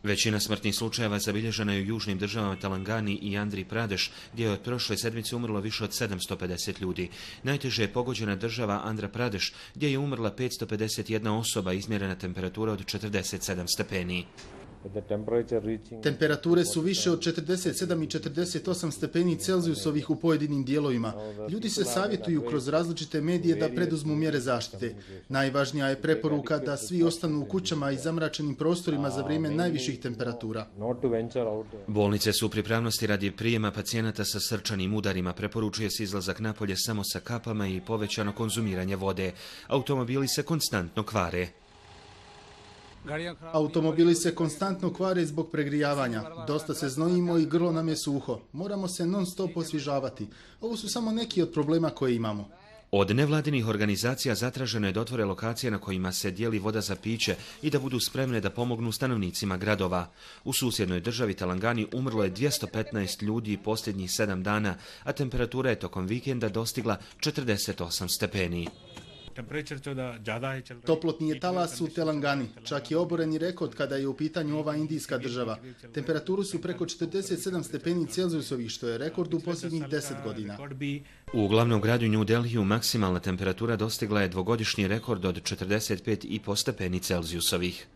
Većina smrtnih slučajeva zabilježena je u južnim državama Telangani i Andhri Pradeš, gdje je od prošle sedmice umrlo više od 750 ljudi. Najteže je pogođena država Andhra Pradeš, gdje je umrla 551 osoba, izmjerena temperatura od 47 stepeni. Temperature su više od 47 i 48 stepeni Celzijusovih u pojedinim dijelovima. Ljudi se savjetuju kroz različite medije da preduzmu mjere zaštite. Najvažnija je preporuka da svi ostanu u kućama i zamračenim prostorima za vrijeme najviših temperatura. Bolnice su u pripravnosti radi prijema pacijenata sa srčanim udarima. Preporučuje se izlazak napolje samo sa kapama i povećano konzumiranje vode. Automobili se konstantno kvare. Automobili se konstantno kvare zbog pregrijavanja. Dosta se znojimo i grlo nam je suho. Moramo se non stop osvježavati. Ovo su samo neki od problema koje imamo. Od nevladinih organizacija zatraženo je da otvore lokacije na kojima se dijeli voda za piće i da budu spremne da pomognu stanovnicima gradova. U susjednoj državi Telangani umrlo je 215 ljudi posljednjih 7 dana, a temperatura je tokom vikenda dostigla 48 stepeni. Toplotni je talas u Telangani. Čak je oboreni rekord kada je u pitanju ova indijska država. Temperaturu su preko 47 stepeni Celzijusovih, što je rekord u posljednjih 10 godina. U glavnom gradu New Delhiju maksimalna temperatura dostigla je dvogodišnji rekord od 45,5 stepeni Celzijusovih.